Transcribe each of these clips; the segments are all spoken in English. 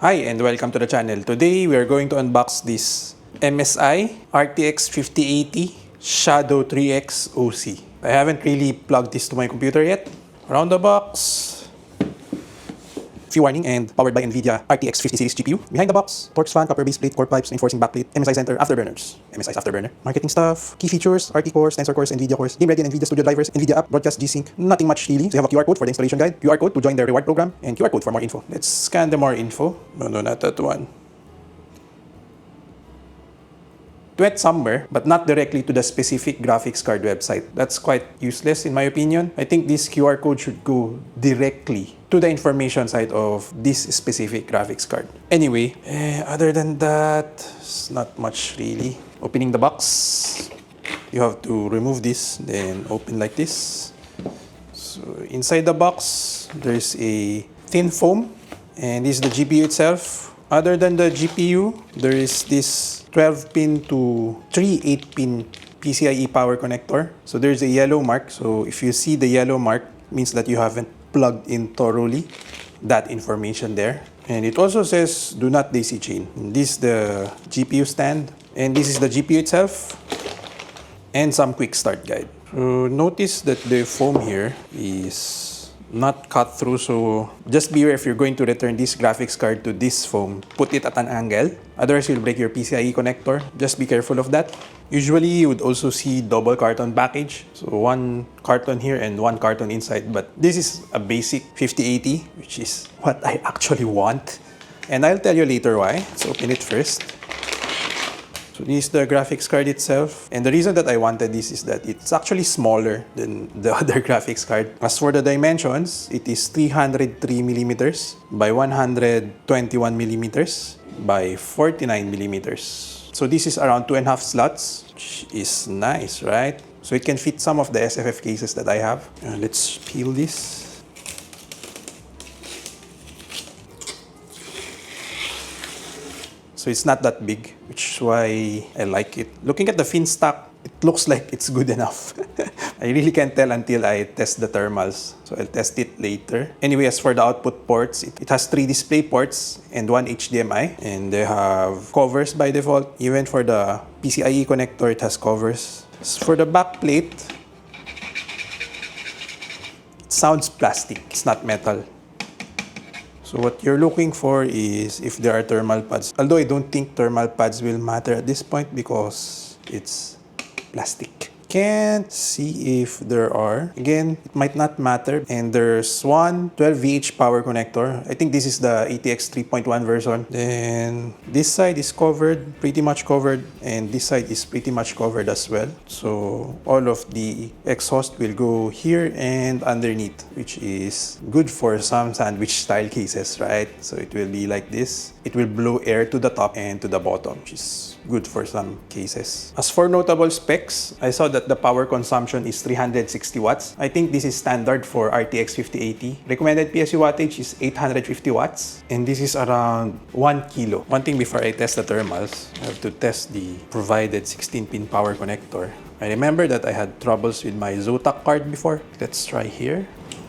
Hi and welcome to the channel. Today we are going to unbox this MSI RTX 5080 Shadow 3X OC. I haven't really plugged this to my computer yet. Around the box, few warning, and powered by Nvidia RTX 50 series GPU. Behind the box, Torx fan, copper base plate, core pipes, reinforcing backplate, MSI center, afterburners. MSI's afterburner. Marketing stuff, key features, RT cores, Tensor cores, Nvidia cores, game ready and Nvidia studio drivers, Nvidia app, broadcast G-Sync. Nothing much really. So you have a QR code for the installation guide, QR code to join the reward program, and QR code for more info. Let's scan the more info. No, not that one. Went somewhere, but not directly to the specific graphics card website. That's quite useless in my opinion. I think this QR code should go directly to the information side of this specific graphics card. Anyway, other than that, it's not much really. Opening the box, you have to remove this, then open like this. So inside the box, there's a thin foam, and this is the GPU itself. Other than the GPU, there is this 12-pin to 3 8-pin PCIe power connector. So there's a yellow mark. So if you see the yellow mark, it means that you haven't plugged in thoroughly that information there. And it also says do not daisy chain. And this is the GPU stand, and this is the GPU itself, and some quick start guide. So notice that the foam here is not cut through, so just beware if you're going to return this graphics card to this foam. Put it at an angle, otherwise you'll break your PCIe connector. Just be careful of that. Usually you would also see double carton package, so one carton here and one carton inside, but this is a basic 5080, which is what I actually want, and I'll tell you later why. Let's open it first. So this is the graphics card itself, and the reason that I wanted this is that it's actually smaller than the other graphics card. As for the dimensions, it is 303mm by 121mm by 49mm. So this is around 2.5 slots, which is nice, right? So it can fit some of the SFF cases that I have. Let's peel this. So it's not that big, which is why I like it. Looking at the fin stock, it looks like it's good enough. I really can't tell until I test the thermals. So I'll test it later. Anyway, as for the output ports, it has 3 display ports and 1 HDMI. And they have covers by default. Even for the PCIe connector, it has covers. As for the back plate, it sounds plastic. It's not metal. So what you're looking for is if there are thermal pads. Although I don't think thermal pads will matter at this point because it's plastic. Can't see if there are. Again, it might not matter. And there's one 12VH power connector. I think this is the ATX 3.1 version. Then this side is covered, pretty much covered. And this side is pretty much covered as well. So all of the exhaust will go here and underneath, which is good for some sandwich style cases, right? So it will be like this. It will blow air to the top and to the bottom, which is good for some cases. As for notable specs, I saw that the power consumption is 360 watts. I think this is standard for RTX 5080. Recommended PSU wattage is 850 watts. And this is around 1 kilo. One thing before I test the thermals, I have to test the provided 16-pin power connector. I remember that I had troubles with my Zotac card before. Let's try here.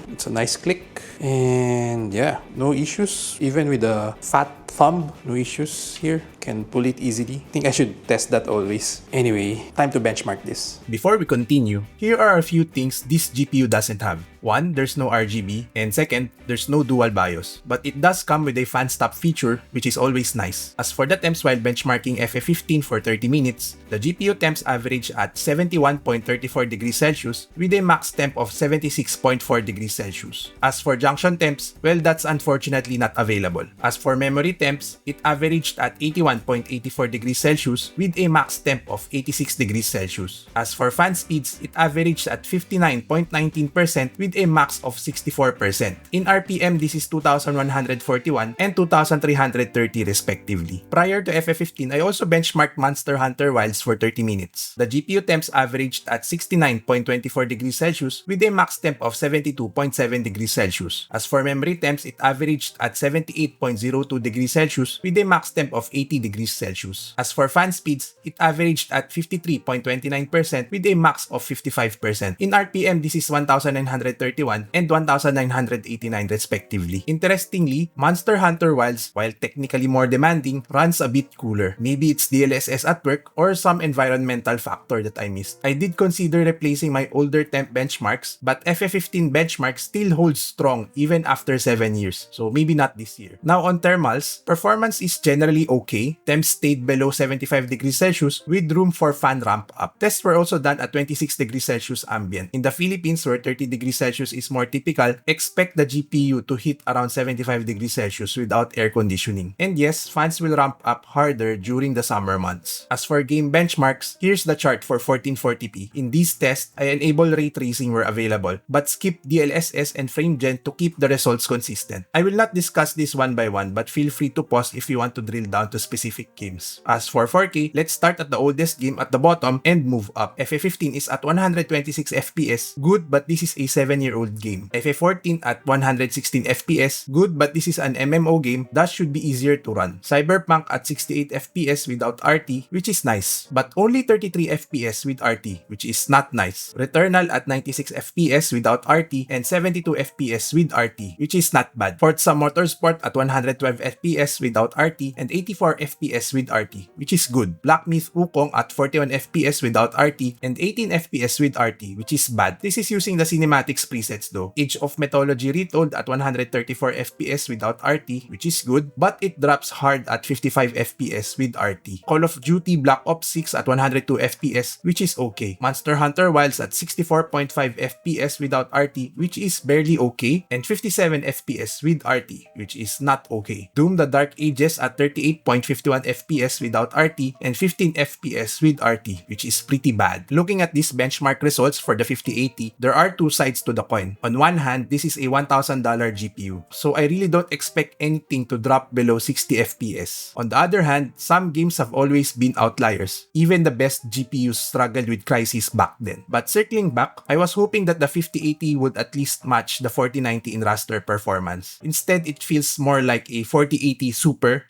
It's a nice click. And yeah, no issues. Even with a fat thumb, no issues here. Can pull it easily. I think I should test that always. Anyway, time to benchmark this. Before we continue, here are a few things this GPU doesn't have. One, there's no RGB, and second, there's no dual BIOS. But it does come with a fan stop feature, which is always nice. As for the temps while benchmarking FF15 for 30 minutes, the GPU temps average at 71.34 degrees Celsius with a max temp of 76.4 degrees Celsius. As for junction temps, well, that's unfortunately not available. As for memory temps, it averaged at 81.84 degrees Celsius with a max temp of 86 degrees Celsius. As for fan speeds, it averaged at 59.19% with a max of 64%. In RPM, this is 2,141 and 2,330 respectively. Prior to FF15, I also benchmarked Monster Hunter Wilds for 30 minutes. The GPU temps averaged at 69.24 degrees Celsius with a max temp of 72.1 76.7 degrees Celsius. As for memory temps, it averaged at 78.02 degrees Celsius with a max temp of 80 degrees Celsius. As for fan speeds, it averaged at 53.29% with a max of 55%. In RPM, this is 1931 and 1989 respectively. Interestingly, Monster Hunter Wilds, while technically more demanding, runs a bit cooler. Maybe it's DLSS at work or some environmental factor that I missed. I did consider replacing my older temp benchmarks, but FF15 benchmark still holds strong even after 7 years, so maybe not this year. Now on thermals, performance is generally okay. Temps stayed below 75 degrees Celsius with room for fan ramp up. Tests were also done at 26 degrees Celsius ambient. In the Philippines, where 30 degrees Celsius is more typical, expect the GPU to hit around 75 degrees Celsius without air conditioning. And yes, fans will ramp up harder during the summer months. As for game benchmarks, here's the chart for 1440p. In these tests, I enable ray tracing where available, but skip DLSS and frame gen to keep the results consistent. I will not discuss this one by one, but feel free to pause if you want to drill down to specific games. As for 4K, let's start at the oldest game at the bottom and move up. FF15 is at 126 FPS, good, but this is a 7-year-old game. FF14 at 116 FPS, good, but this is an MMO game, thus should be easier to run. Cyberpunk at 68 FPS without RT, which is nice, but only 33 FPS with RT, which is not nice. Returnal at 96 FPS without RT and 72 FPS with RT, which is not bad. Forza Motorsport at 112 FPS without RT and 84 FPS with RT, which is good. Black Myth Wukong at 41 FPS without RT and 18 FPS with RT, which is bad. This is using the cinematics presets though. Age of Mythology Retold at 134 FPS without RT, which is good, but it drops hard at 55 FPS with RT. Call of Duty Black Ops 6 at 102 FPS, which is okay. Monster Hunter Wilds at 64.5 FPS without RT, which is barely okay, and 57 FPS with RT, which is not okay. Doom the Dark Ages at 38.51 FPS without RT and 15 FPS with RT, which is pretty bad. Looking at these benchmark results for the 5080, there are two sides to the coin. On one hand, this is a $1,000 GPU, so I really don't expect anything to drop below 60 FPS. On the other hand, some games have always been outliers. Even the best GPUs struggled with crises back then. But circling back, I was hoping that the 5080 would at least match the 4090 in raster performance. Instead, it feels more like a 4080 Super.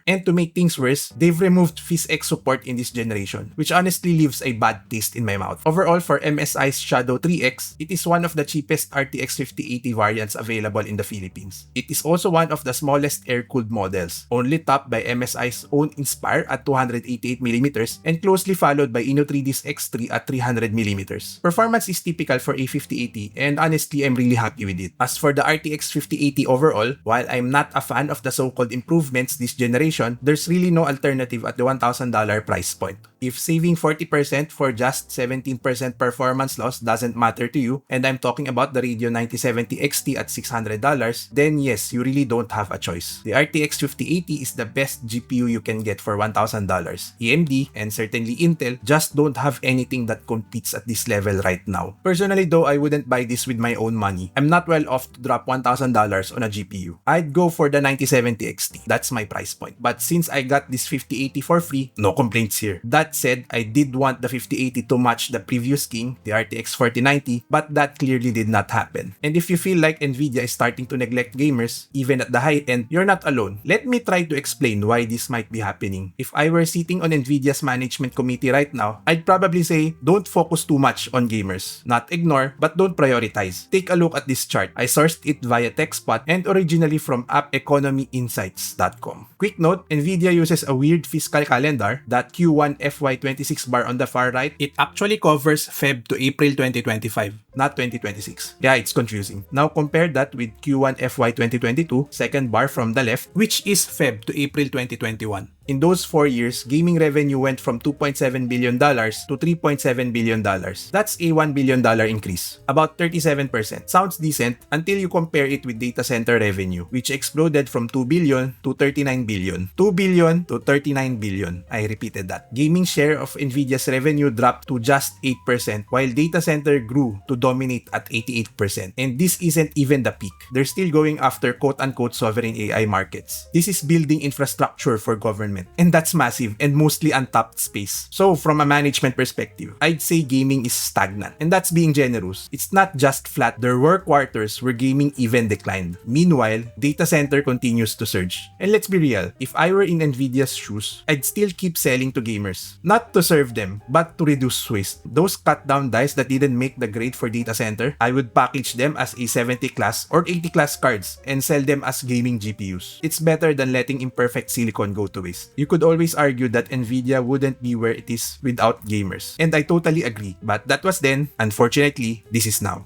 And to make things worse, they've removed PhysX support in this generation, which honestly leaves a bad taste in my mouth. Overall, for MSI Shadow 3X, it is one of the cheapest RTX 5080 variants available in the Philippines. It is also one of the smallest air-cooled models, only topped by MSI's own Inspire at 288mm and closely followed by Ino3D's X3 at 300mm. Performance is typical for a 5080 and honestly I'm really happy with it. As for the RTX 5080 overall, while I'm not a fan of the so-called improvements this generation, there's really no alternative at the $1,000 price point. If saving 40% for just 17% performance loss doesn't matter to you, and I'm talking about the Radeon 9070 XT at $600, then yes, you really don't have a choice. The RTX 5080 is the best GPU you can get for $1,000. AMD and certainly Intel just don't have anything that competes at this level right now. Personally though, I wouldn't buy this with my own money. I'm not well off to drop $1,000 on a GPU. I'd go for the 9070 XT. That's my price point. But since I got this 5080 for free, no complaints here. That said, I did want the 5080 to match the previous king, the RTX 4090, but that clearly did not happen. And if you feel like Nvidia is starting to neglect gamers, even at the high end, you're not alone. Let me try to explain why this might be happening. If I were sitting on Nvidia's management committee right now, I'd probably say, don't focus too much on gamers. Not ignore, but don't prioritize. Take a look at this chart. I sourced it via TechSpot and originally from AppEconomyInsights.com. Quick note, Nvidia uses a weird fiscal calendar. That Q1 FY26 bar on the far right, it actually covers Feb to April 2025, not 2026. Yeah, it's confusing. Now compare that with Q1 FY 2022, second bar from the left, which is Feb to April 2021. In those 4 years, gaming revenue went from $2.7 billion to $3.7 billion. That's a $1 billion increase, about 37%. Sounds decent until you compare it with data center revenue, which exploded from $2 billion to $39 billion. $2 billion to $39 billion. I repeated that. Gaming share of Nvidia's revenue dropped to just 8%, while data center grew to dominate at 88%. And this isn't even the peak. They're still going after quote-unquote sovereign AI markets. This is building infrastructure for government environment. And that's massive and mostly untapped space. So from a management perspective, I'd say gaming is stagnant. And that's being generous. It's not just flat. There were quarters where gaming even declined. Meanwhile, data center continues to surge. And let's be real, if I were in Nvidia's shoes, I'd still keep selling to gamers. Not to serve them, but to reduce waste. Those cut down dies that didn't make the grade for data center, I would package them as a 70 class or 80 class cards and sell them as gaming GPUs. It's better than letting imperfect silicon go to waste. You could always argue that Nvidia wouldn't be where it is without gamers. And I totally agree. But that was then. Unfortunately, this is now.